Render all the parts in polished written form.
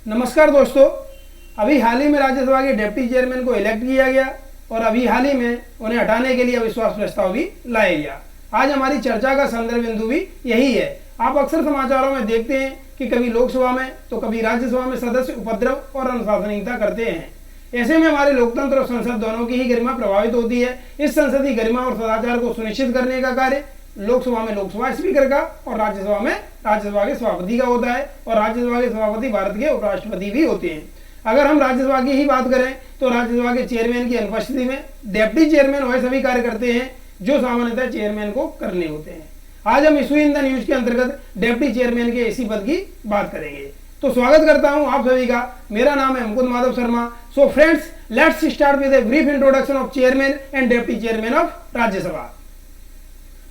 नमस्कार दोस्तों, अभी हाल ही में राज्यसभा के डिप्टी चेयरमैन को इलेक्ट किया गया और अभी हाल ही में उन्हें हटाने के लिए अविश्वास प्रस्ताव भी लाया गया। आज हमारी चर्चा का संदर्भ बिंदु भी यही है। आप अक्सर समाचारों में देखते हैं कि कभी लोकसभा में तो कभी राज्यसभा में सदस्य उपद्रव और अनुशासनहीनता करते हैं। ऐसे में हमारे लोकतंत्र और संसद दोनों की ही गरिमा प्रभावित होती है। इस संसदीय गरिमा और सदाचार को सुनिश्चित करने का कार्य लोकसभा में लोकसभा स्पीकर का और राज्यसभा में राज्यसभा के सभापति का होता है और राज्यसभा के सभापति भारत के उपराष्ट्रपति भी होते हैं। अगर हम राज्यसभा की ही बात करें तो राज्यसभा के चेयरमैन की अनुपस्थिति में डिप्टी चेयरमैन वह सभी कार्य करते हैं जो सामान्यतः चेयरमैन को करने होते हैं। आज हम इशू इन द न्यूज के अंतर्गत डिप्टी चेयरमैन के इसी पद की बात करेंगे। तो स्वागत करता हूं आप सभी का। मेरा नाम है Mukund Madhav Sharma. So friends, let's start with a brief introduction of chairman and deputy chairman of Rajya Sabha.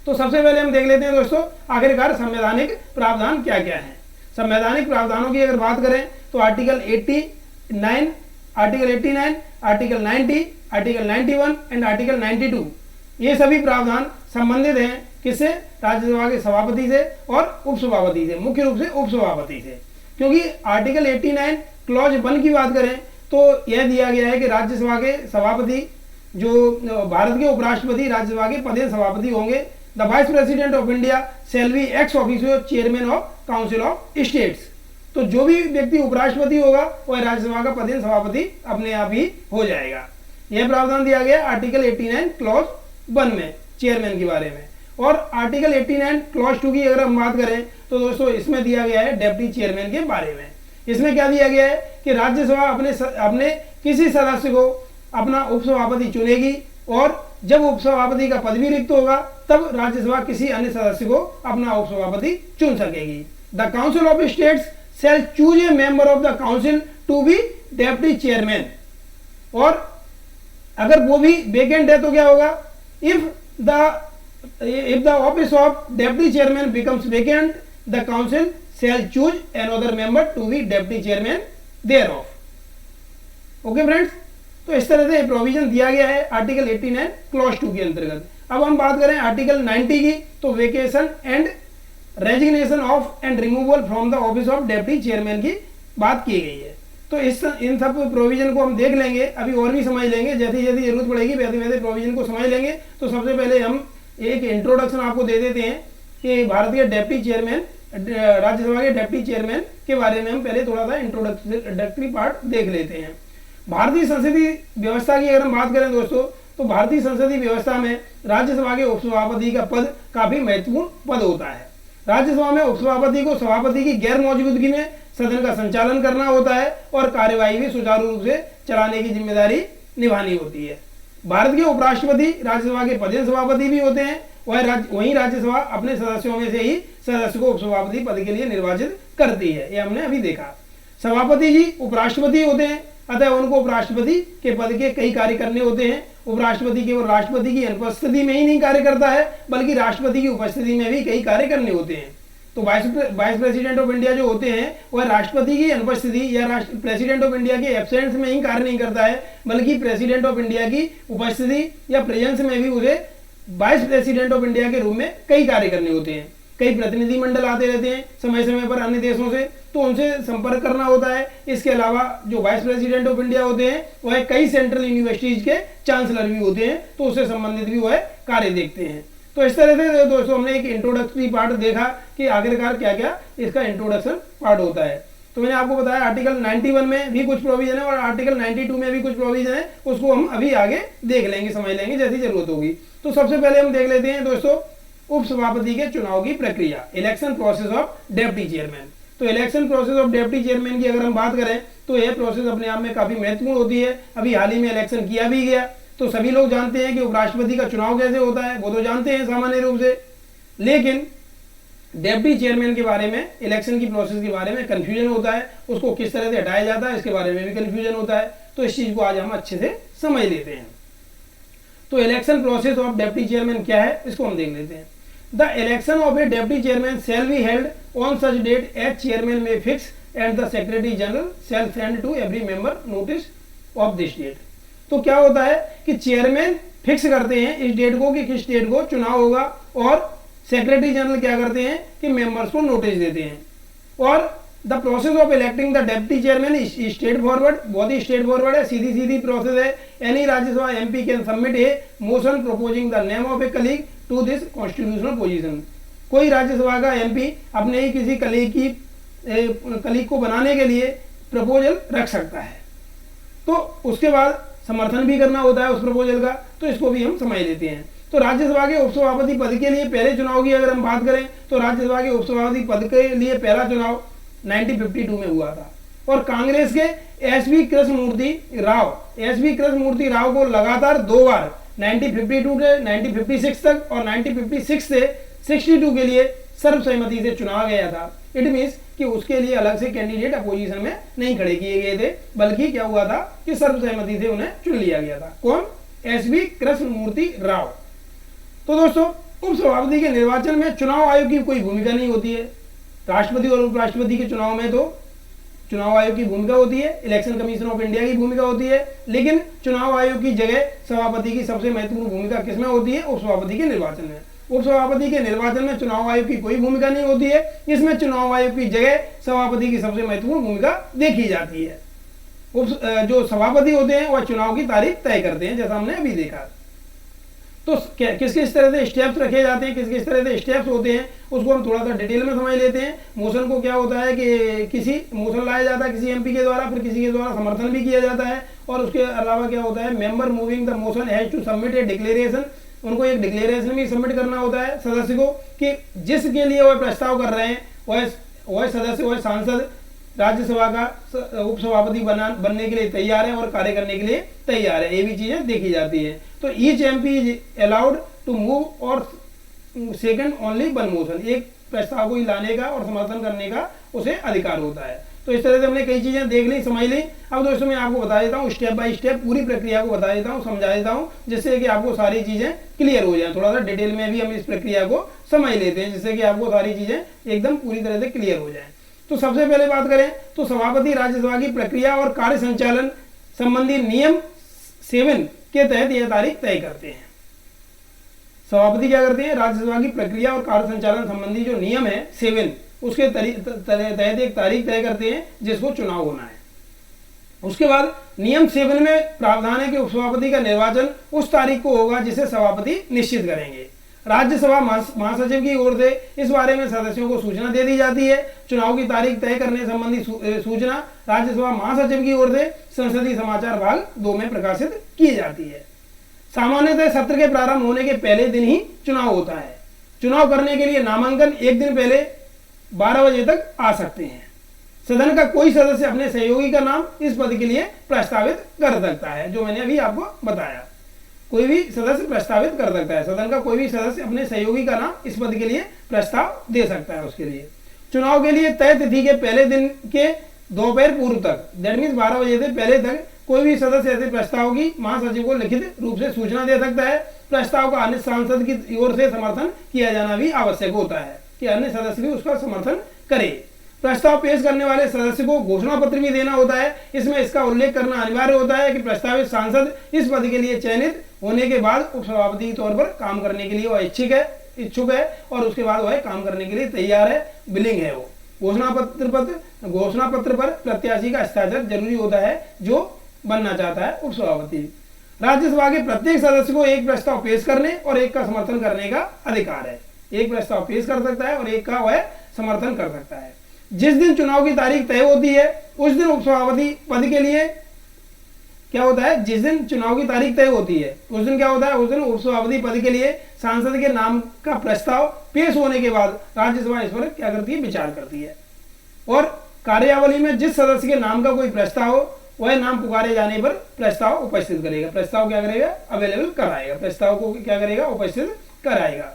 तो सबसे पहले हम देख लेते हैं दोस्तों, आखिरकार संवैधानिक प्रावधान क्या क्या है। संवैधानिक प्रावधानों की अगर बात करें तो article 89, article 90, article 91 and article 92 ये सभी प्रावधान संबंधित हैं किससे? राज्यसभा के सभापति से और उपसभापति से, मुख्य रूप से उपसभापति से। क्योंकि आर्टिकल 89 क्लॉज 1 की बात करें तो यह दिया गया है कि राज्यसभा के सभापति जो भारत के उपराष्ट्रपति राज्यसभा के पदेन सभापति होंगे। The vice president of India shall be ex officio chairman of council of states. तो जो भी व्यक्ति उपराष्ट्रपति होगा वह राज्यसभा का पदेन सभापति अपने आप ही हो जाएगा। यह प्रावधान दिया गया आर्टिकल 89 क्लॉज 1 में चेयरमैन के बारे में। और आर्टिकल 89 क्लॉज 2 की अगर हम बात करें तो दोस्तों इसमें दिया गया है डिप्टी चेयरमैन के बारे में। इसमें क्या दिया गया है कि राज्यसभा अपने किसी सदस्य को अपना उपसभापति चुनेगी और जब उपसभापति का पद भी रिक्त होगा तब राज्यसभा किसी अन्य सदस्य को अपना उपसभापति चुन सकेगी। The council of states shall choose a member of the council to be deputy chairman. और अगर वो भी वेकेंट है तो क्या होगा? If the office of deputy chairman becomes vacant the council shall choose another member to be deputy chairman thereof. Okay friends, तो इस तरह से प्रोविजन दिया गया है आर्टिकल 89 क्लॉज 2 के अंतर्गत। अब हम बात करें आर्टिकल 90 की तो vacation and resignation of and removal from the office of deputy chairman की बात की गई है। तो इन सब प्रोविजन को हम देख लेंगे, अभी और भी समझ लेंगे। जैसी जैसी जरूरत पड़ेगी वैसे वैसे प्रोविजन को समझ लेंगे। तो सबसे पहले हम एक इंट्रोडक्शन आपको दे देते हैं कि भारत के डिप्टी चेयरमैन, राज्यसभा के डिप्टी चेयरमैन के बारे में हम पहले थोड़ा सा इंट्रोडक्टरी पार्ट देख लेते हैं। भारतीय संसदीय व्यवस्था की अगर हम बात करें दोस्तों तो भारतीय संसदीय व्यवस्था में राज्यसभा के उपसभापति का पद काफी महत्वपूर्ण पद होता है। राज्यसभा में उपसभापति को सभापति की गैर मौजूदगी में सदन का संचालन करना होता है और कार्यवाही भी सुचारू रूप से चलाने की जिम्मेदारी निभानी होती है। भारत के उपराष्ट्रपति राज्यसभा के पदेन सभापति भी होते हैं। वहीं राज्यसभा अपने सदस्यों में से ही सदस्य को उपसभापति पद के लिए निर्वाचित करती है। ये हमने अभी देखा। सभापति जी उपराष्ट्रपति होते हैं, अतः उनको उपराष्ट्रपति के पद के कई कार्य करने होते हैं। उपराष्ट्रपति केवल राष्ट्रपति की अनुपस्थिति में ही नहीं कार्य करता है बल्कि राष्ट्रपति की उपस्थिति में भी कई कार्य करने होते हैं। तो वाइस प्रेसिडेंट ऑफ इंडिया जो होते हैं वह राष्ट्रपति की अनुपस्थिति या प्रेसिडेंट ऑफ इंडिया के एब्सेंस में ही कार्य नहीं करता है बल्कि प्रेसिडेंट ऑफ इंडिया की उपस्थिति या प्रेजेंस में भी उसे वाइस प्रेसिडेंट ऑफ इंडिया के रूप में कई कार्य करने होते हैं। कई प्रतिनिधि मंडल आते रहते हैं समय समय पर अन्य देशों से, तो उनसे संपर्क करना होता है। इसके अलावा जो वाइस प्रेसिडेंट ऑफ इंडिया होते हैं वह कई सेंट्रल यूनिवर्सिटीज के चांसलर भी होते हैं, तो उससे संबंधित भी वह कार्य देखते हैं। तो इस तरह से दोस्तों हमने एक इंट्रोडक्टरी पार्ट देखा कि आखिरकार क्या क्या इसका इंट्रोडक्शन पार्ट होता है। तो मैंने आपको बताया आर्टिकल 91 में भी कुछ प्रोविजन है और आर्टिकल 92 में भी कुछ प्रोविजन है। उसको हम अभी आगे देख लेंगे, समझ लेंगे जैसी जरूरत होगी। तो सबसे पहले हम देख लेते हैं दोस्तों उपसभापति के चुनाव की प्रक्रिया, election process of deputy chairman. तो election process of deputy chairman की अगर हम बात करें तो यह प्रोसेस अपने आप में काफी महत्वपूर्ण होती है। अभी हाल ही में इलेक्शन किया भी गया। तो सभी लोग जानते हैं कि उपराष्ट्रपति का चुनाव कैसे होता है, वो तो जानते हैं सामान्य रूप से। लेकिन डिप्टी चेयरमैन के बारे में, इलेक्शन की प्रोसेस के बारे में कंफ्यूजन होता है। उसको किस तरह से हटाया जाता है इसके बारे में भी कंफ्यूजन होता है। तो इस चीज को आज हम अच्छे से समझ लेते हैं। तो election process of deputy chairman क्या है इसको हम देख लेते हैं। The election of a deputy chairman shall be held on such date as chairman may fix and the secretary general shall send to every member notice of this date। तो क्या होता है कि चेयरमैन फिक्स करते हैं इस date को कि किस डेट को चुनाव होगा और सेक्रेटरी जनरल क्या करते हैं कि मेंबर्स को नोटिस देते हैं और the process of electing the deputy chairman straightforward, बहुत ही स्ट्रेट फॉरवर्ड है, सीधी सीधी प्रोसेस है। Any Rajya Sabha MP can submit a motion proposing the name of a colleague to this constitutional position. कोई राज्यसभा का एमपी अपने ही किसी कलीग को बनाने के लिए प्रपोजल रख सकता है, तो उसके बाद समर्थन भी करना होता है उस प्रपोजल का, तो इसको भी हम समझ लेते हैं। तो राज्यसभा के उपसभापति पद के लिए पहले चुनाव की अगर हम बात करें तो राज्यसभा के उपसभापति पद के लिए पहला चुनाव 1952 में हुआ था, और कांग्रेस के एसवी कृष्णमूर्ति राव को लगातार 2 बार 1952 के 1956 तक और 1956 से 62 के लिए सर्वसहमति से चुना गया था। इट मीन्स कि उसके लिए अलग से कैंडिडेट अपोजिशन में नहीं खड़े किए गए थे, बल्कि क्या हुआ था कि सर्वसहमति से उन्हें चुन लिया गया था। कौन? एसवी कृष्णमूर्ति राव। तो दोस्तों, उपसभापति के निर्वाचन में चुनाव आयोग की कोई भूमिका नहीं होती है। राष्ट्रपति और उपराष्ट्रपति के चुनाव में तो चुनाव आयोग की भूमिका होती है, इलेक्शन कमीशन ऑफ इंडिया की भूमिका होती है, लेकिन चुनाव आयोग की जगह सभापति की सबसे महत्वपूर्ण भूमिका किसमें होती है? उपसभापति के निर्वाचन में। उपसभापति के निर्वाचन में चुनाव आयोग की कोई भूमिका नहीं होती है, इसमें चुनाव आयोग की जगह सभापति की सबसे महत्वपूर्ण भूमिका देखी जाती है। जो सभापति होते हैं वह चुनाव की तारीख तय करते हैं, जैसा हमने अभी देखा। तो किस किस तरह से स्टेप्स रखे जाते हैं, किस किस तरह से स्टेप्स होते हैं, उसको हम थोड़ा सा डिटेल में समझ लेते हैं। मोशन को क्या होता है कि किसी मोशन लाया जाता है किसी एमपी के द्वारा, फिर किसी के द्वारा समर्थन भी किया जाता है, और उसके अलावा क्या होता है, member moving the motion has to submit a declaration, उनको एक डिक्लेरेशन भी सबमिट करना होता है सदस्य को कि जिसके लिए वह प्रस्ताव कर रहे हैं वह सदस्य, वह सांसद राज्यसभा का उपसभापति बनने के लिए तैयार है और कार्य करने के लिए तैयार है। ये भी चीजें देखी जाती है। तो each MP is allowed to move or second only one motion, एक प्रस्ताव को ही लाने का और समर्थन करने का उसे अधिकार होता है। तो इस तरह से हमने कई चीजें देख ली, समझ ली। अब दोस्तों मैं आपको बता देता हूँ, स्टेप बाय स्टेप पूरी प्रक्रिया को बता देता हूँ, समझा देता हूँ, जिससे कि आपको सारी चीजें क्लियर हो जाए। थोड़ा सा डिटेल में भी हम इस प्रक्रिया को समझ लेते हैं, जिससे कि आपको सारी चीजें एकदम पूरी तरह से क्लियर हो जाए। तो सबसे पहले बात करें तो सभापति राज्यसभा की प्रक्रिया और कार्य संचालन संबंधी नियम 7 के तहत यह तारीख तय करते हैं। सभापति क्या करते हैं? राज्यसभा की प्रक्रिया और कार्य संचालन संबंधी जो नियम है 7, उसके तहत एक तारीख तय करते हैं जिसको चुनाव होना है। उसके बाद नियम 7 में प्रावधान है कि उपसभापति का निर्वाचन उस तारीख को होगा जिसे सभापति निश्चित करेंगे। राज्यसभा महासचिव की ओर से इस बारे में सदस्यों को सूचना दे दी जाती है। चुनाव की तारीख तय करने संबंधी सूचना राज्यसभा महासचिव की ओर से संसदीय समाचार भाग 2 में प्रकाशित की जाती है। सामान्यतः सत्र के प्रारंभ होने के पहले दिन ही चुनाव होता है। चुनाव करने के लिए नामांकन एक दिन पहले 12 बजे तक आ सकते हैं। सदन का कोई सदस्य अपने सहयोगी का नाम इस पद के लिए प्रस्तावित कर सकता है, जो मैंने अभी आपको बताया। कोई भी सदस्य प्रस्तावित कर सकता है, सदन का कोई भी सदस्य अपने सहयोगी का नाम इस पद के लिए प्रस्ताव दे सकता है। उसके लिए चुनाव के लिए तय तिथि के पहले दिन के दोपहर पूर्व तक, दैट मीन्स 12 बजे से पहले तक, कोई भी सदस्य ऐसे प्रस्ताव की महासचिव को लिखित रूप से सूचना दे सकता है। प्रस्ताव का अन्य सांसद की ओर से समर्थन किया जाना भी आवश्यक होता है कि अन्य सदस्य भी उसका समर्थन करे। प्रस्ताव पेश करने वाले सदस्य को घोषणा पत्र भी देना होता है। इसमें इसका उल्लेख करना अनिवार्य होता है कि प्रस्तावित सांसद इस पद के लिए चयनित होने के बाद उपसभापति के तौर पर काम करने के लिए वह इच्छुक है और उसके बाद वह काम करने के लिए तैयार है, विलिंग है। वो घोषणा पत्र पर प्रत्याशी का हस्ताक्षर जरूरी होता है जो बनना चाहता है उपसभापति। राज्यसभा के प्रत्येक सदस्य को एक प्रस्ताव पेश करने और एक का समर्थन करने का अधिकार है। एक प्रस्ताव पेश कर सकता है और एक का वह समर्थन कर सकता है। जिस दिन चुनाव की तारीख तय होती है उस दिन उपसभापति पद के लिए क्या होता है? जिस दिन चुनाव की तारीख तय होती है उस दिन क्या होता है? उस दिन उपसभापति पद के लिए सांसद के नाम का प्रस्ताव पेश होने के बाद राज्यसभा इस पर क्या करती है? विचार करती है। और कार्यावली में जिस सदस्य के नाम का कोई प्रस्ताव हो वह नाम पुकारे जाने पर प्रस्ताव उपस्थित करेगा। प्रस्ताव क्या करेगा? अवेलेबल कराएगा। प्रस्ताव को क्या करेगा? उपस्थित कराएगा।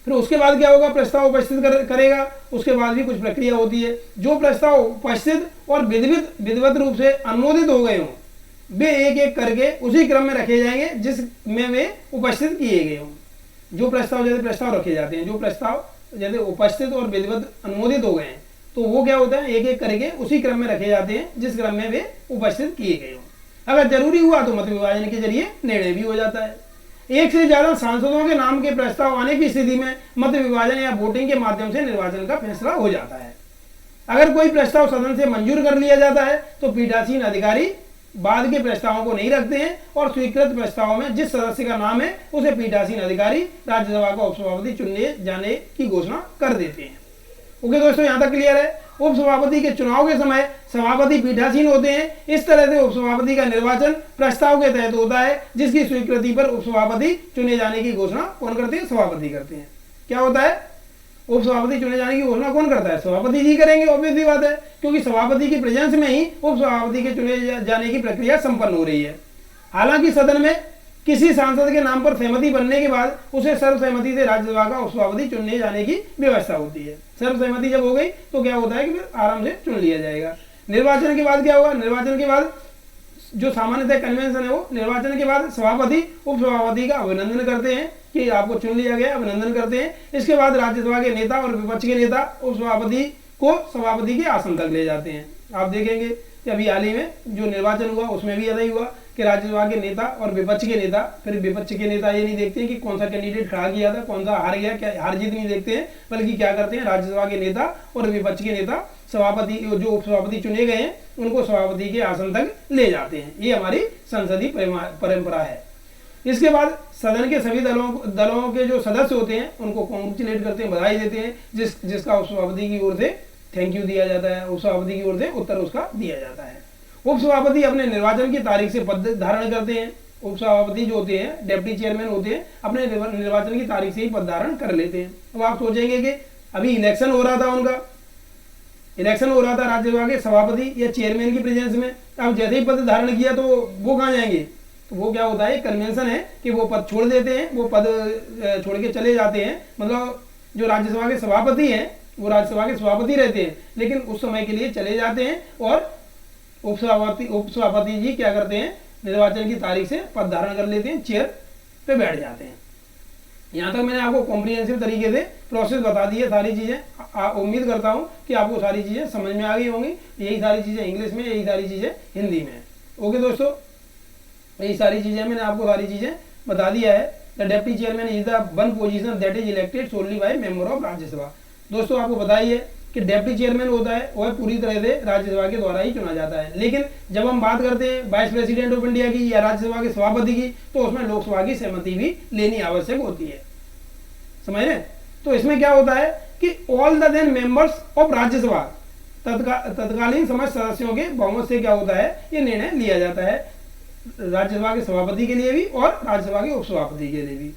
फिर उसके बाद क्या होगा? प्रस्ताव उपस्थित करेगा। उसके बाद भी कुछ प्रक्रिया होती है। जो प्रस्ताव उपस्थित और विधिवत रूप से अनुमोदित हो गए हों वे एक एक करके उसी क्रम में रखे जाएंगे जिसमें वे उपस्थित किए गए हों। जो प्रस्ताव जैसे प्रस्ताव रखे जाते हैं, जो प्रस्ताव जैसे उपस्थित और विधिवत अनुमोदित हो गए हैं तो वो क्या होता है? एक एक करके उसी क्रम में रखे जाते हैं जिस क्रम में वे उपस्थित किए गए हों। अगर जरूरी हुआ तो मत विभाजन के जरिए निर्णय भी हो जाता है। एक से ज्यादा सांसदों के नाम के प्रस्ताव आने की स्थिति में मत विभाजन या वोटिंग के माध्यम से निर्वाचन का फैसला हो जाता है। अगर कोई प्रस्ताव सदन से मंजूर कर लिया जाता है तो पीठासीन अधिकारी बाद के प्रस्तावों को नहीं रखते हैं और स्वीकृत प्रस्तावों में जिस सदस्य का नाम है उसे पीठासीन अधिकारी राज्यसभा का उपसभापति चुनने जाने की घोषणा कर देते हैं। ओके दोस्तों, यहां तक क्लियर है। उपसभापति के चुनाव के समय सभापति पीठासीन होते हैं। इस तरह से उपसभापति का निर्वाचन प्रस्ताव के तहत होता है, जिसकी स्वीकृति पर उपसभापति चुने जाने की घोषणा कौन करते हैं? सभापति करते हैं। क्या होता है? उपसभापति चुने जाने की घोषणा कौन करता है? सभापति जी करेंगे, ऑब्वियस सी बात है, क्योंकि सभापति की प्रेजेंस में ही उपसभापति के चुने जाने की प्रक्रिया संपन्न हो रही है। हालांकि सदन में किसी सांसद के नाम पर सहमति बनने के बाद उसे सर्वसहमति से राज्यसभा का उपसभापति चुनने जाने की व्यवस्था होती है। सर्वसहमति जब हो गई तो क्या होता है कि फिर आराम से चुन लिया जाएगा। निर्वाचन के बाद क्या होगा? निर्वाचन के बाद जो सामान्यतः कन्वेंशन है वो निर्वाचन के बाद सभापति उपसभापति का अभिनंदन करते हैं कि आपको चुन लिया गया, अभिनंदन करते हैं। इसके बाद राज्यसभा के नेता और विपक्ष के नेता उपसभापति को सभापति के आसन तक ले जाते हैं। आप देखेंगे कि अभी हाल ही में जो निर्वाचन हुआ उसमें भी ऐसा ही हुआ कि राज्यसभा के नेता और विपक्ष के नेता, फिर विपक्ष के नेता ये नहीं देखते हैं कि कौन सा कैंडिडेट खड़ा किया था, कौन सा हार गया, क्या हार जीत नहीं देखते हैं, बल्कि क्या करते हैं, राज्यसभा के नेता और विपक्ष के नेता सभापति जो उपसभापति चुने गए हैं उनको सभापति के आसन तक ले जाते हैं। ये हमारी संसदीय परंपरा है। इसके बाद सदन के सभी दलों के जो सदस्य होते हैं उनको कॉन्ग्रेचुलेट करते हैं, बधाई देते हैं, जिसका उपसभापति की ओर से थैंक यू दिया जाता है, उपसभापति की ओर से उत्तर उसका दिया जाता है। उपसभापति अपने निर्वाचन की तारीख से पद धारण करते हैं। उपसभापति जो होते हैं, डिप्टी चेयरमैन होते हैं, अपने निर्वाचन की तारीख से ही पद धारण कर लेते हैं। अब आप सोचेंगे कि अभी इलेक्शन हो रहा था, उनका इलेक्शन हो रहा था राज्यसभा के सभापति या चेयरमैन की प्रेजेंस में, अब जैसे ही पद धारण किया तो वो कहाँ जाएंगे? तो वो क्या होता है, कन्वेंशन है कि वो पद छोड़ देते हैं, वो पद छोड़ के चले जाते हैं। मतलब जो राज्यसभा के सभापति हैं वो राज्यसभा के सभापति रहते हैं, लेकिन उस समय के लिए चले जाते हैं और उपसभापति जी क्या करते हैं, निर्वाचन की तारीख से पद धारण कर लेते हैं, चेयर पे बैठ जाते हैं। यहाँ तक मैंने आपको कॉम्प्रिहेंसिव तरीके से प्रोसेस बता दी है, सारी चीज़ें। उम्मीद करता हूँ कि आपको सारी चीज़ें समझ में आ गई होंगी। यही सारी चीज़ें इंग्लिश में, यही सारी चीज़ें हिंदी में। ओके दोस्तों, यही सारी चीज़ें मैंने आपको सारी चीज़ें बता दिया है। The deputy chairman is the one position that is elected solely by member of Rajya Sabha. दोस्तों आपको बताइए कि डेप्टी चेयरमैन होता है वह पूरी तरह से राज्यसभा के द्वारा ही चुना जाता है, लेकिन जब हम बात करते हैं वाइस प्रेसिडेंट ऑफ इंडिया की या राज्यसभा के सभापति की तो उसमें लोकसभा की सहमति भी लेनी आवश्यक होती है। समझ रहे? तो इसमें क्या होता है कि all the then members of Rajya Sabha, तत्कालीन समस्त सदस्यों के बहुमत से क्या होता है, ये निर्णय लिया जाता है राज्यसभा के सभापति के लिए भी और राज्यसभा के उपसभापति के लिए भी।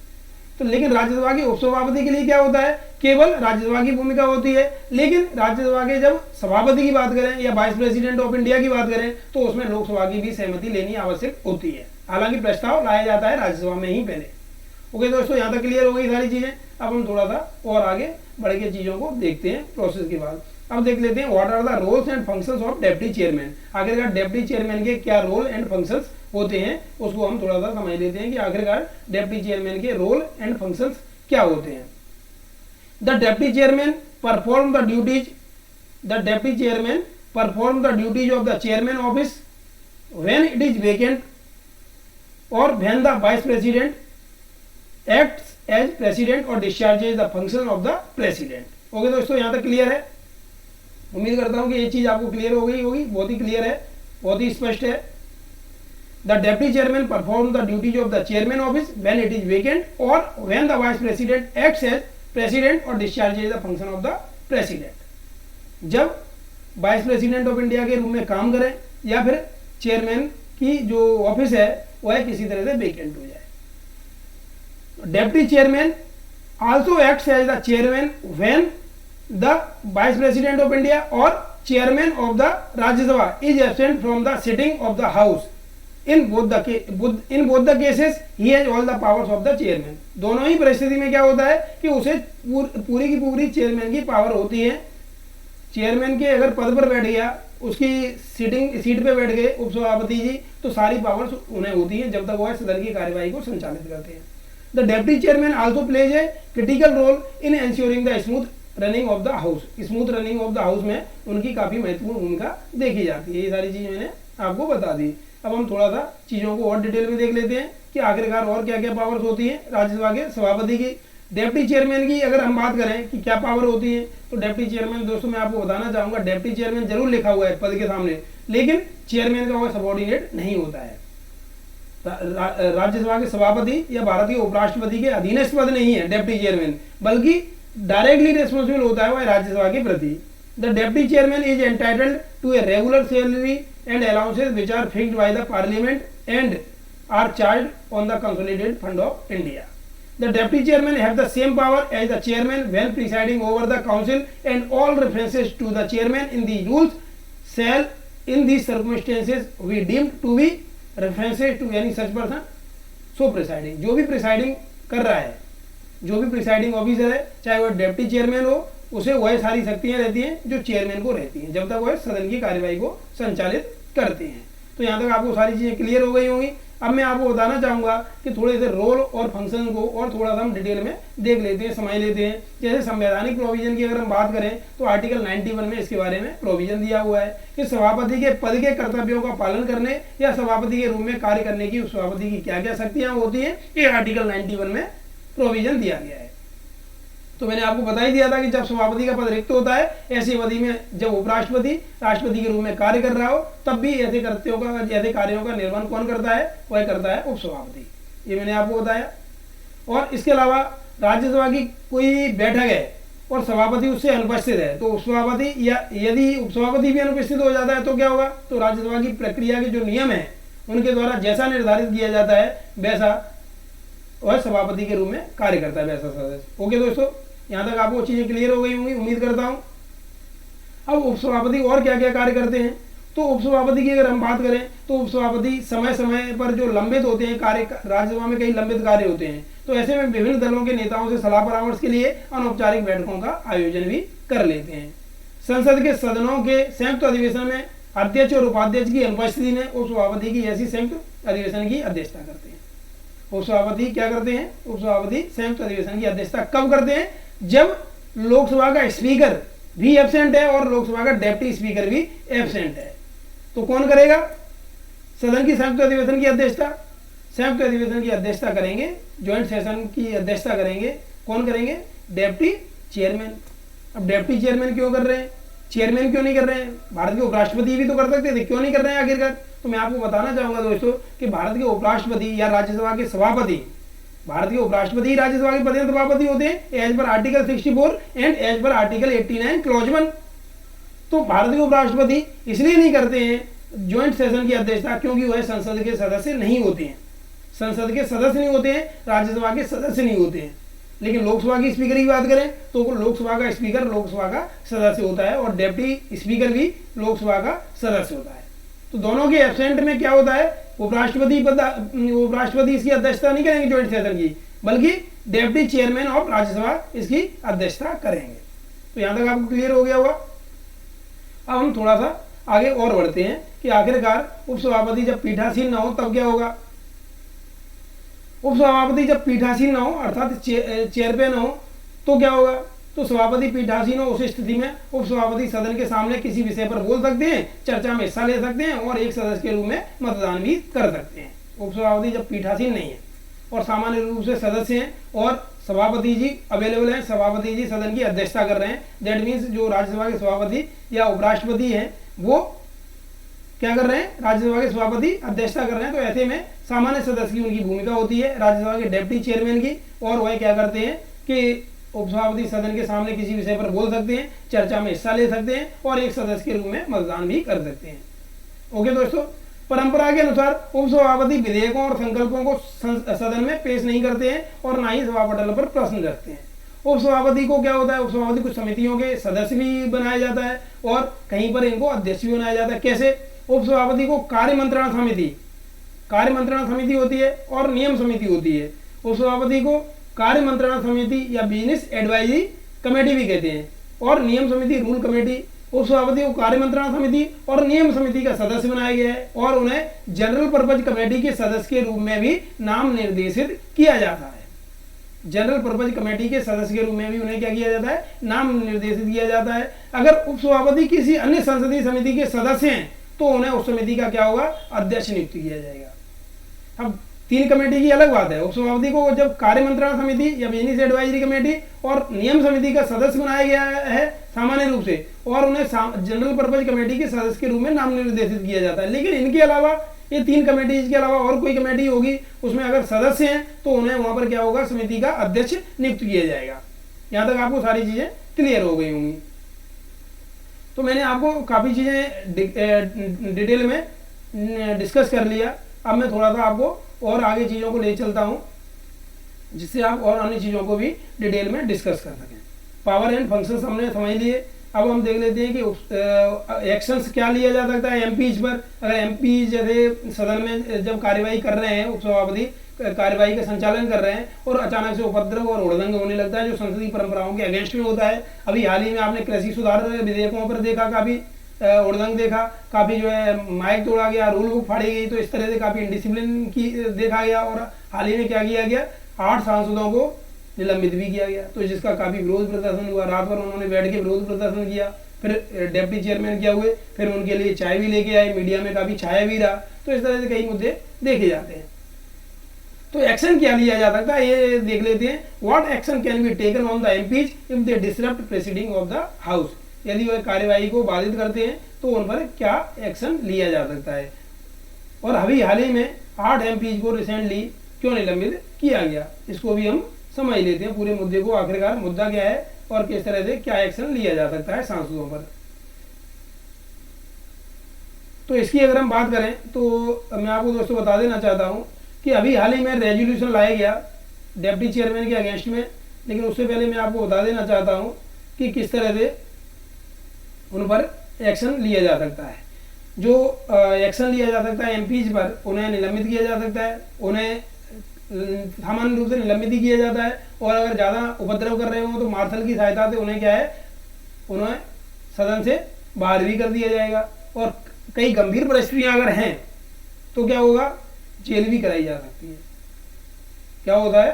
तो लेकिन राज्यसभा के उपसभापति के लिए क्या होता है, केवल राज्यसभा की भूमिका होती है। लेकिन राज्यसभा के जब सभापति की बात करें या वाइस प्रेसिडेंट ऑफ इंडिया की बात करें तो उसमें लोकसभा की भी सहमति लेनी आवश्यक होती है। हालांकि प्रस्ताव लाया जाता है राज्यसभा में ही पहले। ओके दोस्तों, यहाँ तक क्लियर हो गई सारी चीजें। अब हम थोड़ा सा और आगे बढ़ के चीजों को देखते हैं प्रोसेस के बाद। अब देख लेते हैं what are the roles and functions of deputy chairman. आखिरकार डेप्टी चेयरमैन के क्या रोल एंड फंक्शंस होते हैं उसको हम थोड़ा सा समझ लेते हैं कि आखिरकार डेप्टी चेयरमैन के रोल एंड फंक्शंस क्या होते हैं। The deputy chairman perform the duties of the chairman office when it is vacant और when the vice president acts as president और discharges the function of the president. Okay दोस्तों, यहाँ तक clear है। उम्मीद करता हूँ कि ये चीज आपको क्लियर हो गई होगी, बहुत ही क्लियर है, बहुत ही स्पष्ट है। The deputy chairman performs the duties of the chairman office when it is vacant or when the vice president acts as president or discharges the function of the president। जब vice president of India के रूप में काम करें या फिर chairman की जो ऑफिस है वह किसी तरह से वेकेंट हो जाए। Deputy chairman also acts as the chairman when the vice president of India और chairman of the Rajya Sabha is absent from the sitting of the house. In both the cases he has all the powers of the chairman। दोनों ही परिस्थिति में क्या होता है कि उसे पूरी की पूरी चेयरमैन की पावर होती है। चेयरमैन के अगर पद पर बैठ गया, उसकी सीट पे बैठ गए उपसभापति जी, तो सारी पावर्स उन्हें होती हैं जब तक वह सदन की कार्यवाही को संचालित करते हैं। The deputy chairman also plays a critical role in ensuring the smooth running of the house. Smooth running of the house में उनकी काफी महत्वपूर्ण भूमिका देखी जाती है। ये सारी चीजें मैंने आपको बता दी। अब हम थोड़ा सा चीज़ों को और डिटेल में देख लेते हैं कि आखिरकार और क्या क्या पावर्स होती हैं राज्यसभा के सभापति की। डिप्टी चेयरमैन की अगर हम बात करें कि क्या पावर होती है, तो डिप्टी चेयरमैन दोस्तों मैं आपको बताना चाहूंगा, डिप्टी चेयरमैन जरूर लिखा हुआ है पद के सामने, लेकिन चेयरमैन का वह सबॉर्डिनेट नहीं होता है। राज्यसभा के सभापति या भारत के उपराष्ट्रपति के अधीनस्थ पद नहीं है डिप्टी चेयरमैन, बल्कि डायरेक्टली रिस्पॉन्सिबल होता है वह राज्यसभा के प्रति। The deputy chairman is entitled to a regular salary and allowances which are fixed by the parliament and are charged on the consolidated fund of India. The deputy chairman have the same power as the chairman when presiding over the council, and all references to the chairman in the rules shall in these circumstances be deemed to be references to any such person so presiding। जो भी presiding कर रहा है, जो भी presiding officer है, चाहे वह डेप्टी चेयरमैन हो, उसे वह सारी शक्तियां रहती हैं जो चेयरमैन को रहती हैं, जब तक वह सदन की कार्यवाही को संचालित करते हैं। तो यहाँ तक आपको सारी चीजें क्लियर हो गई होंगी। अब मैं आपको बताना चाहूंगा कि थोड़े से रोल और फंक्शन को और थोड़ा सा हम डिटेल में देख लेते हैं, समझ लेते हैं। जैसे संवैधानिक प्रोविजन की अगर हम बात करें तो आर्टिकल 91 में इसके बारे में प्रोविजन दिया हुआ है कि सभापति के पद के कर्तव्यों का पालन करने या सभापति के रूप में कार्य करने की सभापति की क्या क्या शक्तियां होती हैं, ये आर्टिकल 91 में प्रोविजन दिया गया है। तो मैंने आपको बता ही दिया था कि जब सभापति का पद रिक्त होता है, ऐसी अवधि में जब उपराष्ट्रपति राष्ट्रपति के रूप में कार्य कर रहा हो, तब भी ऐसे कार्यों का निर्वहन कौन करता है, वह करता है उपसभापति। ये मैंने आपको बताया। और इसके अलावा राज्यसभा की कोई बैठक है और सभापति उससे अनुपस्थित है, तो उपसभापति या यदि उपसभापति भी अनुपस्थित हो जाता है तो क्या होगा, तो राज्यसभा की प्रक्रिया के जो नियम है उनके द्वारा जैसा निर्धारित किया जाता है वैसा वह सभापति के रूप में कार्य करता है, वैसा सदस्य। ओके दोस्तों, यहाँ तक आपको चीजें क्लियर हो गई होंगी उम्मीद करता हूँ। अब उपसभापति और क्या क्या कार्य करते हैं, तो उपसभापति की अगर हम बात करें तो उपसभापति समय समय पर जो लंबित होते हैं कार्य, राज्यसभा में कई लंबित कार्य होते हैं, तो ऐसे में विभिन्न दलों के नेताओं से सलाह परामर्श के लिए अनौपचारिक बैठकों का आयोजन भी कर लेते हैं। संसद के सदनों के संयुक्त अधिवेशन में अध्यक्ष और उपाध्यक्ष की अनुपस्थिति में उपसभापति की ऐसी संयुक्त अधिवेशन की अध्यक्षता करते हैं। उपसभापति क्या करते हैं, उपसभापति संयुक्त अधिवेशन की अध्यक्षता कब करते हैं, जब लोकसभा का स्पीकर भी एब्सेंट है और लोकसभा का डिप्टी स्पीकर भी एब्सेंट है। तो कौन करेगा सदन की संयुक्त अधिवेशन की अध्यक्षता, संयुक्त अधिवेशन की अध्यक्षता करेंगे, ज्वाइंट सेशन की अध्यक्षता करेंगे, कौन करेंगे, डिप्टी चेयरमैन। अब डिप्टी चेयरमैन क्यों कर रहे हैं, चेयरमैन क्यों नहीं कर रहे हैं, भारत के उपराष्ट्रपति भी तो कर सकते थे, क्यों नहीं कर रहे हैं आखिरकार। तो मैं आपको बताना चाहूंगा दोस्तों कि भारत के उपराष्ट्रपति या राज्यसभा के सभापति, भारत के उपराष्ट्रपति ही राज्यसभा के पद सभापति होते हैं as per article 64 and as per article 89 clause 1। तो भारत के उपराष्ट्रपति इसलिए नहीं करते हैं ज्वाइंट सेशन की अध्यक्षता क्योंकि वह संसद के सदस्य नहीं होते हैं, संसद के सदस्य नहीं होते हैं, राज्यसभा के सदस्य नहीं होते हैं। लेकिन लोकसभा की स्पीकर की बात करें तो लोकसभा का स्पीकर लोकसभा का सदस्य होता है और डिप्टी स्पीकर भी लोकसभा का सदस्य होता है। तो दोनों के एब्सेंट में क्या होता है, उपराष्ट्रपति इसकी अध्यक्षता नहीं करेंगे ज्वाइंट सेशन की, बल्कि डिप्टी चेयरमैन ऑफ राज्यसभा इसकी अध्यक्षता करेंगे। तो यहां तक आपको क्लियर हो गया होगा। अब हम थोड़ा सा आगे और बढ़ते हैं कि आखिरकार उपसभापति जब पीठासीन ना हो तब क्या होगा। उपसभापति जब पीठासीन ना हो अर्थात चेयर पे ना हो तो क्या होगा, तो सभापति पीठासीन हो, उस स्थिति में उपसभापति सदन के सामने किसी विषय पर बोल सकते हैं, चर्चा में हिस्सा ले सकते हैं और एक सदस्य के रूप में मतदान भी कर सकते हैं। उपसभापति जब पीठासीन नहीं है और सामान्य रूप से सदस्य हैं और सभापति जी अवेलेबल हैं, सभापति जी सदन की अध्यक्षता कर रहे हैं, दैट मीन्स जो राज्यसभा के सभापति या उपराष्ट्रपति हैं वो क्या कर रहे हैं, राज्यसभा के सभापति अध्यक्षता कर रहे हैं। तो ऐसे में सामान्य सदस्य की उनकी भूमिका होती है राज्यसभा के डिप्टी चेयरमैन की, और वह क्या करते हैं कि उपसभापति सदन के सामने किसी विषय पर बोल सकते हैं, चर्चा में हिस्सा ले सकते हैं और एक सदस्य के रूप में मतदान भी कर सकते हैं। ओके दोस्तों, परंपरा के अनुसार उपसभापति विधेयकों और संकल्पों को सदन में पेश नहीं करते हैं और ना ही सभापटल पर प्रश्न रखते हैं। उपसभापति को क्या होता है, उपसभापति कुछ समितियों के सदस्य भी बनाया जाता है और कहीं पर इनको अध्यक्ष भी बनाया जाता है। कैसे, उपसभापति को कार्य मंत्रणा समिति होती है और नियम समिति होती है। उपसभापति को कार्य मंत्रणा समिति या बिजनेस एडवाइजरी कमेटी भी कहते हैं और नियम समिति रूल कमेटी। उपसभापति को कार्य मंत्रणा समिति और नियम समिति का सदस्य बनाया गया है और उन्हें जनरल पर्पज कमेटी के सदस्य के रूप में भी नाम निर्देशित किया जाता है। जनरल पर्पज कमेटी के सदस्य के रूप में भी उन्हें क्या किया जाता है, नाम निर्देशित किया जाता है। अगर उपसभापति किसी अन्य संसदीय समिति के सदस्य हैं तो उन्हें उस समिति का क्या होगा, अध्यक्ष नियुक्त किया जाएगा। अब तीन कमेटी की अलग बात है। उपसभापति को जब कार्य मंत्रणा समिति या बिजनेस एडवाइजरी कमेटी और नियम समिति का सदस्य बनाया गया है सामान्य रूप से, और उन्हें जनरल पर्पज कमेटी के सदस्य के रूप में नाम निर्देशित किया जाता है। लेकिन इनके अलावा ये तीन कमेटी के अलावा और कोई कमेटी होगी, उसमें अगर सदस्य हैं तो उन्हें वहां पर क्या होगा, समिति का अध्यक्ष नियुक्त किया जाएगा। यहां तक आपको सारी चीजें क्लियर हो गई होंगी। तो मैंने आपको काफी चीजें डिटेल में डिस्कस कर लिया। अब मैं थोड़ा सा आपको और आगे चीज़ों को ले चलता हूं, जिससे आप और अन्य चीज़ों को भी डिटेल में डिस्कस कर सकें। पावर एंड फंक्शंस हमने समझ लिए। अब हम देख लेते हैं कि एक्शंस क्या लिया जा सकता है एमपीज पर। अगर एमपी जैसे सदन में जब कार्यवाही कर रहे हैं, उपसभापति कार्यवाही का संचालन कर रहे हैं और अचानक से उपद्रव और उल्लंघन होने लगता है जो संसदीय परंपराओं के अगेंस्ट में होता है। अभी हाल ही में आपने कृषि सुधार विधेयकों पर देखा, काफ़ी उल्लंघन देखा, काफ़ी जो है माइक तोड़ा गया, रूल बुक फाड़ी गई, तो इस तरह से काफ़ी इंडिसिप्लिन की देखा गया। और हाल ही में क्या किया गया, 8 सांसदों को निलंबित भी किया गया, तो जिसका काफ़ी विरोध प्रदर्शन हुआ। रात भर उन्होंने बैठ के विरोध प्रदर्शन किया। फिर डिप्टी चेयरमैन क्या हुए, फिर उनके लिए चाय भी लेके आए, मीडिया में काफ़ी छाया भी रहा। तो इस तरह से कई मुद्दे देखे जाते हैं। तो एक्शन क्या लिया जा सकता है ये देख लेते हैं। What action can be taken on the MPs if they disrupt proceeding of the house. यदि वह कार्यवाही को बाधित करते हैं तो उन पर क्या एक्शन लिया जा सकता है। और अभी हाल ही में 8 एमपीज को रिसेंटली क्यों निलंबित किया गया, इसको भी हम समझ लेते हैं पूरे मुद्दे को। आखिरकार मुद्दा क्या है और किस तरह से क्या एक्शन लिया जा सकता है सांसदों पर। तो इसकी अगर हम बात करें तो मैं आपको दोस्तों बता देना चाहता हूं कि अभी हाल ही में रेजोल्यूशन लाया गया डिप्टी चेयरमैन के अगेंस्ट में। लेकिन उससे पहले मैं आपको बता देना चाहता हूं कि किस तरह से उन पर एक्शन लिया जा सकता है। जो एक्शन लिया जा सकता है एमपीज पर, उन्हें निलंबित किया जा सकता है, उन्हें सामान्य रूप से निलंबित ही किया जाता है। और अगर ज़्यादा उपद्रव कर रहे हो तो मार्शल की सहायता से उन्हें क्या है, उन्हें सदन से बाहर भी कर दिया जाएगा। और कई गंभीर परिस्थितियां अगर हैं तो क्या होगा, जेल भी कराई जा सकती है। क्या होता है,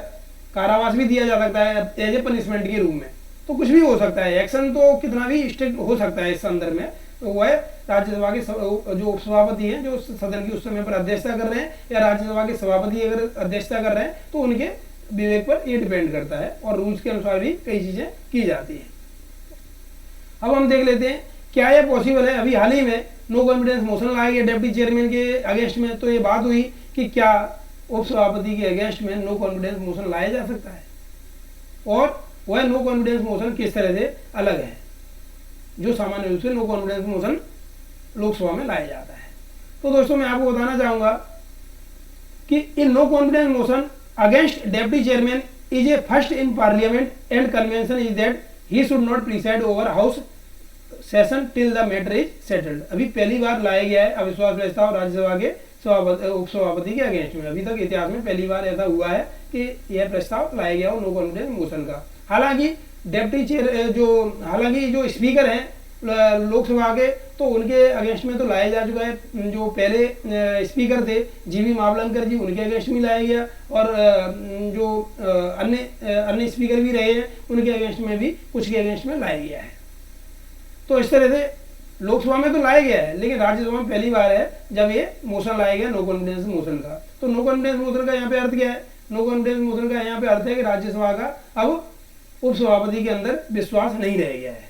कारावास भी दिया जा सकता है एज ए पनिशमेंट के रूप में। तो कुछ भी हो सकता है, एक्शन तो कितना भी स्ट्रिक्ट हो सकता है इस संदर्भ में। तो वह राज्यसभा के जो उपसभापति हैं, जो सदन की उस समय पर अध्यक्षता कर रहे हैं, या राज्यसभा के सभापति अगर अध्यक्षता कर रहे हैं, तो उनके विवेक पर ये डिपेंड करता है। और रूल्स के अनुसार भी कई चीजें की जाती है। अब हम देख लेते हैं क्या यह पॉसिबल है। अभी हाल ही में नो कॉन्फिडेंस मोशन लाया गया डिप्टी चेयरमैन के अगेंस्ट में। तो ये बात हुई कि क्या उपसभापति के अगेंस्ट में नो कॉन्फिडेंस मोशन लाया जा सकता है, और वह नो कॉन्फिडेंस मोशन किस तरह से अलग है जो सामान्य रूप से नो कॉन्फिडेंस मोशन लोकसभा में लाया जाता है। तो दोस्तों मैं आपको बताना चाहूंगा कि in no confidence motion against deputy chairman is a first in parliament and convention is that he should not preside over house session till the matter is settled. अभी पहली बार लाया गया है अविश्वास प्रस्ताव राज्यसभा के उपसभापति के अगेंस्ट में। अभी तक इतिहास में पहली बार ऐसा हुआ है कि यह प्रस्ताव लाया गया हो नो कॉन्फिडेंस मोशन का। हालांकि डिप्टी चेयर जो स्पीकर हैं लोकसभा के, तो उनके अगेंस्ट में तो लाया जा चुका है। जो पहले स्पीकर थे जीवी मावलंकर जी, उनके अगेंस्ट में लाया गया। और जो अन्य स्पीकर भी रहे हैं उनके अगेंस्ट में भी, कुछ के अगेंस्ट में लाया गया है। तो इस तरह से लोकसभा में तो लाया गया है, लेकिन राज्यसभा में पहली बार है जब ये मोशन लाया गया नो कॉन्फिडेंस मोशन का। तो नो कॉन्फिडेंस मोशन का यहाँ पे अर्थ क्या है, नो कॉन्फिडेंस मोशन का यहाँ पे अर्थ है कि राज्यसभा का अब उपसभापति के अंदर विश्वास नहीं रह गया है।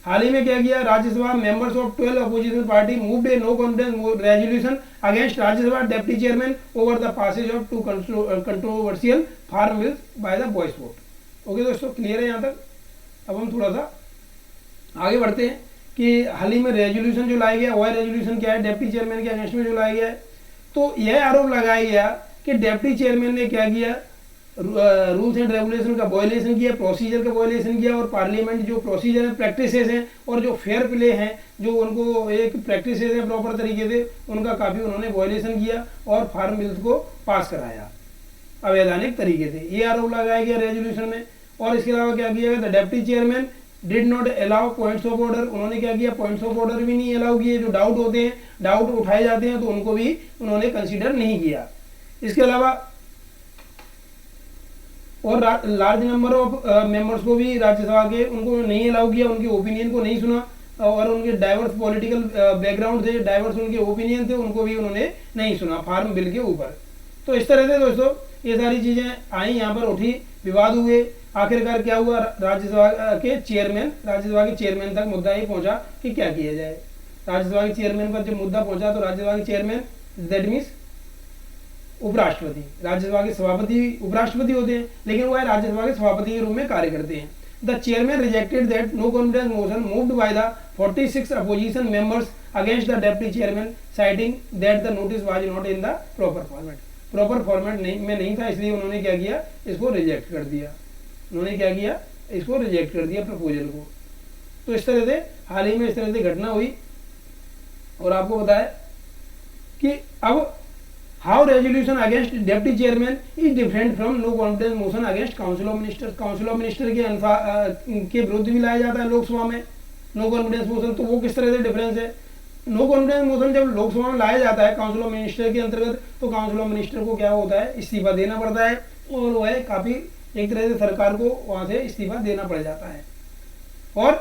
हाल ही में क्या किया, Rajya Sabha members of 12 opposition party moved a no confidence resolution against Rajya Sabha deputy chairman over the passage of 2 controversial farm bills by the voice vote. Okay दोस्तों, क्लियर है यहाँ तक। अब हम थोड़ा सा आगे बढ़ते हैं कि हाल ही में रेजोल्यूशन जो लाया गया, वह रेजोल्यूशन क्या है, डिप्टी चेयरमैन के अगेंस्ट में जो लाया गया है। तो यह आरोप लगाया गया कि डिप्टी चेयरमैन ने क्या किया, रूल्स एंड रेगुलेशन का वायलेशन किया, प्रोसीजर का वायलेशन किया। और पार्लियामेंट जो प्रोसीजर है, प्रैक्टिसेस हैं और जो फेयर प्ले हैं, जो उनको एक प्रैक्टिसेस हैं प्रॉपर तरीके से, उनका काफ़ी उन्होंने वायलेशन किया और फार्म बिल्स को पास कराया अवैधानिक तरीके से। ये आरोप लगाया गया रेजोल्यूशन में। और इसके अलावा क्या किया गया, the deputy chairman did not allow points of order. उन्होंने क्या किया, पॉइंट्स ऑफ ऑर्डर भी नहीं अलाउ किए। जो डाउट होते हैं, डाउट उठाए जाते हैं, तो उनको भी उन्होंने कंसीडर नहीं किया। इसके अलावा और लार्ज नंबर ऑफ मेंबर्स को भी राज्यसभा के उनको नहीं अलाउ किया, उनके ओपिनियन को नहीं सुना। और उनके डाइवर्स पॉलिटिकल बैकग्राउंड थे, डाइवर्स उनके ओपिनियन थे, उनको भी उन्होंने नहीं सुना फार्म बिल के ऊपर। तो इस तरह से दोस्तों ये सारी चीज़ें आई, यहाँ पर उठी, विवाद हुए, आखिरकार क्या हुआ, राज्यसभा के चेयरमैन तक मुद्दा ये पहुंचा कि क्या किया जाए। राज्यसभा के चेयरमैन पर जब मुद्दा पहुंचा तो राज्यसभा के चेयरमैन दैट मीन्स उपराष्ट्रपति, राज्यसभा के सभापति उपराष्ट्रपति होते हैं, लेकिन वह राज्यसभा के सभापति के रूप में कार्य करते हैं। The chairman rejected that no confidence motion moved by the 46 opposition members against the deputy chairman citing that the notice was not in the proper format, proper format में नहीं था, इसलिए उन्होंने क्या किया, इसको रिजेक्ट कर दिया। उन्होंने क्या किया, इसको रिजेक्ट कर दिया प्रपोजल को। तो इस तरह से हाल ही में इस तरह से घटना हुई। और आपको बताया कि अब how resolution against deputy chairman is different from no confidence motion against council of minister. Council of minister के विरुद्ध भी लाया जाता है लोकसभा में नो कॉन्फिडेंस मोशन, तो वो किस तरह से डिफरेंस है। नो कॉन्फिडेंस मोशन जब लोकसभा में लाया जाता है काउंसिल ऑफ मिनिस्टर के अंतर्गत, तो काउंसिल ऑफ मिनिस्टर को क्या होता है, इस्तीफा देना पड़ता है, और वह काफी एक तरह से सरकार को वहां से इस्तीफा देना पड़ जाता है। और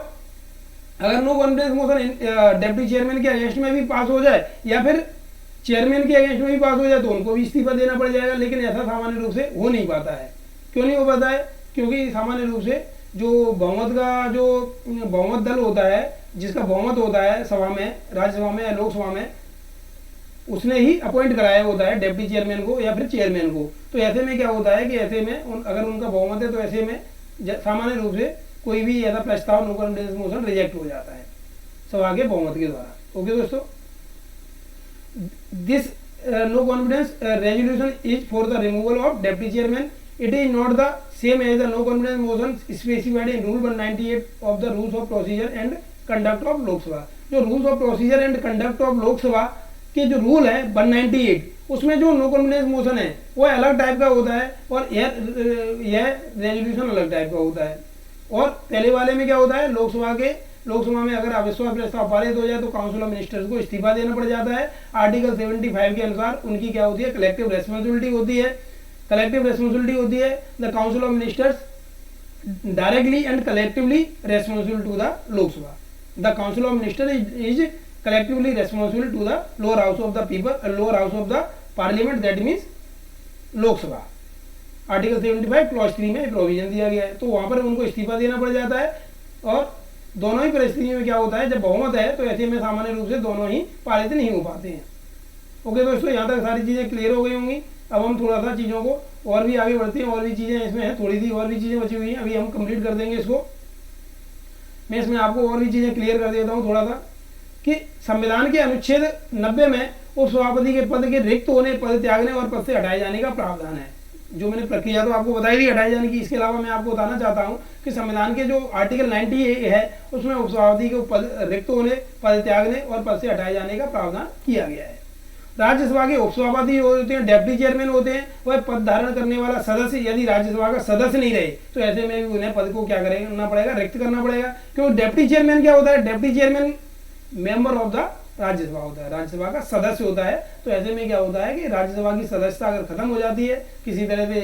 अगर no confidence motion deputy chairman के अगेंस्ट में भी पास हो जाए या फिर चेयरमैन के अगेंस्ट में भी पास हो जाए तो उनको भी इस्तीफा देना पड़ जाएगा, लेकिन ऐसा सामान्य रूप से हो नहीं पाता है। क्यों नहीं हो पाता है, क्योंकि सामान्य रूप से जो बहुमत दल होता है, जिसका बहुमत होता है सभा में, राज्यसभा में या लोकसभा में, उसने ही अपॉइंट कराया होता है डेप्टी चेयरमैन को या फिर चेयरमैन को। तो ऐसे में क्या होता है कि ऐसे में अगर उनका बहुमत है तो ऐसे में सामान्य रूप से कोई भी ऐसा प्रस्ताव नो कॉन्फिडेंस मोशन रिजेक्ट हो जाता है सभा के बहुमत के द्वारा। ओके दोस्तों, this no confidence resolution is for the removal of deputy chairman. It is not the same as the no confidence motion specified in rule 198 of the rules of procedure and conduct of Lok Sabha. जो rules of procedure and conduct of Lok Sabha के जो rule है 198, उसमें जो no confidence motion है वो अलग type का होता है और यह रेजोल्यूशन अलग टाइप का होता है। और पहले वाले में क्या होता है, लोकसभा में अगर अविश्वास प्रस्ताव पारित हो जाए तो काउंसिल ऑफ मिनिस्टर्स को इस्तीफा देना पड़ जाता है। आर्टिकल 75 के अनुसार उनकी क्या होती है, कलेक्टिव रेस्पॉन्सिबिलिटी होती है। कलेक्टिव रेस्पॉन्सिबिलिटी होती है the council of ministers directly and collectively responsible to the Lok Sabha. The council of minister is collectively responsible to the lower house of the people, lower house of the parliament, that means Lok Sabha. Article 75 clause 3 में provision दिया गया है, तो वहां पर उनको इस्तीफा देना पड़ जाता है। और दोनों ही परिस्थितियों में क्या होता है, जब बहुमत है तो ऐसे में सामान्य रूप से दोनों ही पारित नहीं हो पाते हैं। ओके दोस्तों, यहाँ तक सारी चीजें क्लियर हो गई होंगी। अब हम थोड़ा सा चीजों को और भी आगे बढ़ते हैं, और भी चीजें इसमें है, थोड़ी सी और भी चीजें बची हुई हैं, अभी हम कंप्लीट कर देंगे इसको। मैं इसमें आपको और भी चीजें क्लियर कर देता हूँ थोड़ा सा, कि संविधान के अनुच्छेद 90 में उपसभापति के पद के रिक्त होने, पद त्यागने और पद से हटाए जाने का प्रावधान है। जो मैंने प्रक्रिया तो आपको बताई थी हटाए जाने की, इसके अलावा मैं आपको बताना चाहता हूं कि संविधान के जो आर्टिकल 90 है उसमें उपसभापति के पद रिक्त होने, पद त्यागने और पद से हटाए जाने का प्रावधान किया गया है। राज्यसभा के उपसभापति होते हैं, डेप्टी चेयरमैन होते हैं, वह पद धारण करने वाला सदस्य यदि राज्यसभा का सदस्य नहीं रहे तो ऐसे में उन्हें पद को क्या करना पड़ेगा, रिक्त करना पड़ेगा। क्योंकि डेप्टी चेयरमैन क्या होता है, deputy chairman member of the Rajya Sabha होता है, राज्यसभा का सदस्य होता है। तो ऐसे में क्या होता है कि राज्यसभा की सदस्यता अगर खत्म हो जाती है, किसी तरह से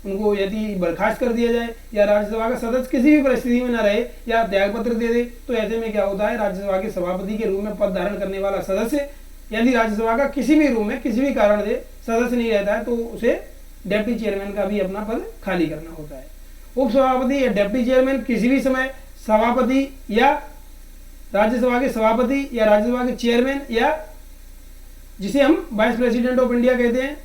उनको यदि बर्खास्त कर दिया जाए या राज्यसभा का सदस्य किसी भी परिस्थिति में न रहे या त्यागपत्र दे दे, तो ऐसे में क्या होता है, राज्यसभा के सभापति के रूप में पद धारण करने वाला सदस्य यदि राज्यसभा का किसी भी रूप में किसी भी कारण से सदस्य नहीं रहता है तो उसे डेप्टी चेयरमैन का भी अपना पद खाली करना होता है। उपसभापति या डेप्टी चेयरमैन किसी भी समय सभापति या राज्यसभा के सभापति या राज्यसभा के चेयरमैन या जिसे हम वाइस प्रेसिडेंट ऑफ इंडिया कहते हैं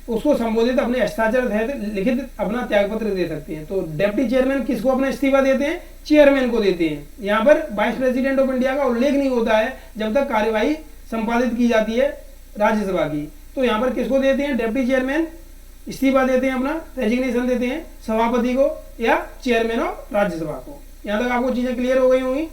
उसको संबोधित अपने हस्ताक्षर सहित लिखित अपना त्यागपत्र दे सकते हैं। तो डेप्टी चेयरमैन किसको अपना इस्तीफा देते हैं, चेयरमैन को देते हैं। यहाँ पर वाइस प्रेसिडेंट ऑफ इंडिया का उल्लेख नहीं होता है जब तक कार्यवाही संपादित की जाती है राज्यसभा की। तो यहाँ पर किसको देते हैं, डेप्टी चेयरमैन इस्तीफा देते हैं, अपना रेजिग्नेशन देते हैं सभापति को या चेयरमैन ऑफ राज्यसभा को। यहाँ तक आपको चीजें क्लियर हो गई होंगी।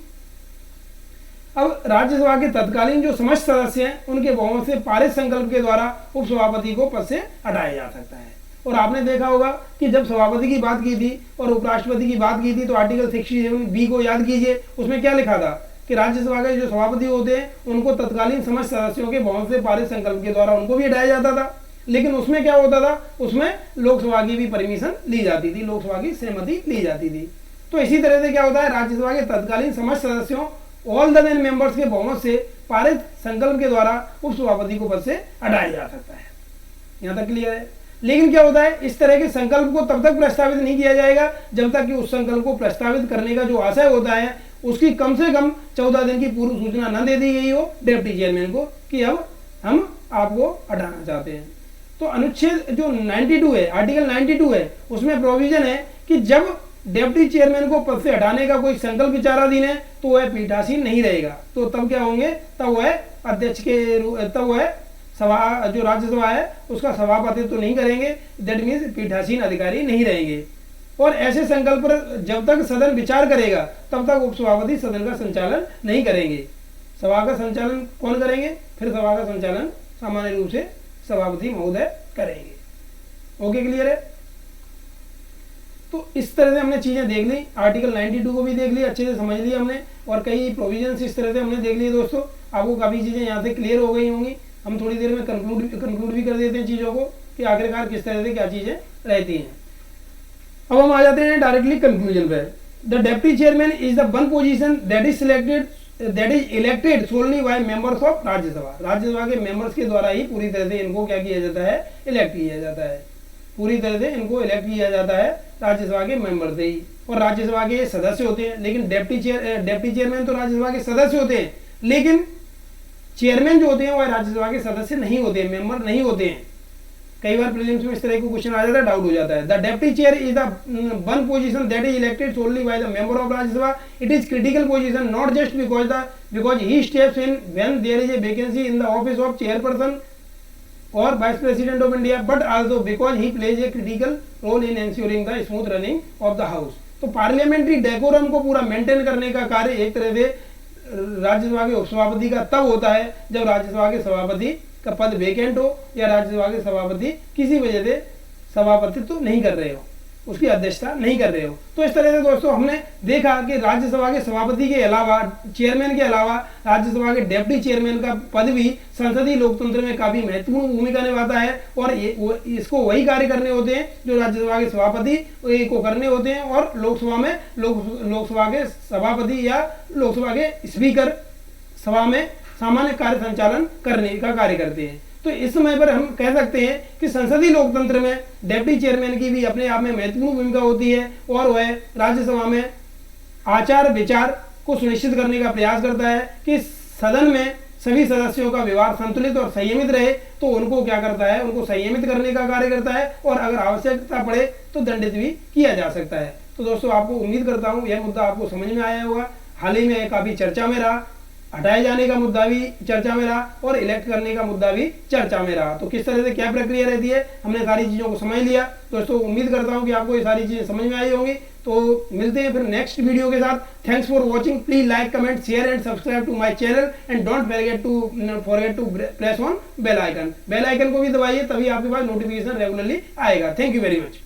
अब राज्यसभा के तत्कालीन जो समस्त सदस्य हैं उनके बहुमत से पारित संकल्प के द्वारा उपसभापति को पद से हटाया जा सकता है। और आपने देखा होगा कि जब सभापति की बात की थी और उपराष्ट्रपति की बात की थी तो आर्टिकल 67B को याद कीजिए, उसमें क्या लिखा था कि राज्यसभा के जो सभापति होते हैं उनको तत्कालीन समस्त सदस्यों के बहुमत से पारित संकल्प के द्वारा उनको भी हटाया जाता था। लेकिन उसमें क्या होता था, उसमें लोकसभा की भी परमिशन ली जाती थी, लोकसभा की सहमति ली जाती थी। तो इसी तरह से क्या होता है, राज्यसभा के तत्कालीन समस्त सदस्यों ऑल द देन मेंबर्स के बहुमत से पारित संकल्प के द्वारा उपसभापति को पद से हटाया जा सकता है। यहाँ तक क्लियर है। लेकिन क्या होता है, इस तरह के संकल्प को तब तक प्रस्तावित नहीं किया जाएगा जब तक कि उस संकल्प को प्रस्तावित करने का जो आशय होता है उसकी कम से कम 14 दिन की पूर्व सूचना न दे दी गई हो डिप्टी चेयरमैन को कि अब हम आपको हटाना चाहते हैं। तो अनुच्छेद जो 92 है, आर्टिकल 92 है, उसमें प्रोविजन है कि जब डिप्टी चेयरमैन को पद से हटाने का कोई संकल्प विचाराधीन है तो वह पीठासीन नहीं रहेगा। तो तब क्या होंगे, तब वह अध्यक्ष के तब वह सभा जो राज्यसभा है उसका सभापतित्व तो नहीं करेंगे, दैट मीन्स पीठासीन अधिकारी नहीं रहेंगे। और ऐसे संकल्प पर जब तक सदन विचार करेगा तब तक उपसभापति सदन का संचालन नहीं करेंगे। सभा का संचालन कौन करेंगे, फिर सभा का संचालन सामान्य रूप से सभापति महोदय करेंगे। ओके, क्लियर है। तो इस तरह से हमने चीजें देख ली, आर्टिकल 92 को भी देख लिया, अच्छे से समझ लिया हमने, और कई प्रोविजंस इस तरह से हमने देख लिए। दोस्तों आपको काफी चीजें यहाँ से क्लियर हो गई होंगी। हम थोड़ी देर में कंक्लूड भी कर देते हैं चीजों को कि आखिरकार किस तरह से क्या चीजें रहती हैं। अब हम आ जाते हैं डायरेक्टली कंक्लूजन पे। The deputy chairman is the one position that is elected solely by members of Rajya Sabha. Rajya Sabha के मेंबर्स के द्वारा ही पूरी तरह से इनको क्या किया जाता है, इलेक्ट किया जाता है। पूरी तरह से इनको इलेक्ट किया जाता है राज्यसभा के मेंबर से ही, और राज्यसभा के सदस्य होते हैं। लेकिन डिप्टी चेयरमैन तो राज्यसभा के सदस्य होते हैं, लेकिन चेयरमैन जो होते हैं वह राज्यसभा के सदस्य नहीं होते हैं, मेंबर नहीं होते हैं। कई बार प्रीलिम्स में इस तरह का क्वेश्चन आ जाता है, डाउट हो जाता है। The deputy chair is the one position that is elected solely by the member of Rajya Sabha. It is critical position not just because he steps in when there is a vacancy in the office of chairperson और vice president of India, but also because he plays a critical role in ensuring the smooth running of the house. तो parliamentary decorum को पूरा maintain करने का कार्य एक तरह से राज्यसभा के उपसभापति का तब होता है जब राज्यसभा के सभापति का पद वेकेंट हो या राज्यसभा के सभापति किसी वजह से सभापतित्व तो नहीं कर रहे हो, उसकी अध्यक्षता नहीं कर रहे हो। तो इस तरह से दोस्तों हमने देखा कि राज्यसभा के सभापति के अलावा, चेयरमैन के अलावा, राज्यसभा के डिप्टी चेयरमैन का पद भी संसदीय लोकतंत्र में काफी महत्वपूर्ण भूमिका निभाता है, और इसको वही कार्य करने होते हैं जो राज्यसभा के सभापति को करने होते हैं, और लोकसभा में लोकसभा के सभापति या लोकसभा के स्पीकर सभा में सामान्य कार्य संचालन करने का कार्य करते हैं। तो इस समय पर हम कह सकते हैं कि संसदीय लोकतंत्र में डिप्टी चेयरमैन की भी अपने आप में महत्वपूर्ण भूमिका होती है, और वह राज्यसभा में आचार विचार को सुनिश्चित करने का प्रयास करता है कि सदन में सभी सदस्यों का व्यवहार संतुलित और संयमित रहे। तो उनको क्या करता है, उनको संयमित करने का कार्य करता है, और अगर आवश्यकता पड़े तो दंडित भी किया जा सकता है। तो दोस्तों आपको उम्मीद करता हूँ यह मुद्दा आपको समझ में आया होगा। हाल ही में काफी चर्चा में रहा, हटाए जाने का मुद्दा भी चर्चा में रहा और इलेक्ट करने का मुद्दा भी चर्चा में रहा। तो किस तरह से क्या प्रक्रिया रहती है, हमने सारी चीजों को समझ लिया। दोस्तों उम्मीद करता हूं कि आपको ये सारी चीजें समझ में आई होंगी। तो मिलते हैं फिर नेक्स्ट वीडियो के साथ। Thanks for watching. Please like, comment, share and subscribe to my channel and don't forget to press on bell icon. Bell icon को भी दबाइए, तभी आपके पास नोटिफिकेशन रेगुलरली आएगा। Thank you very much.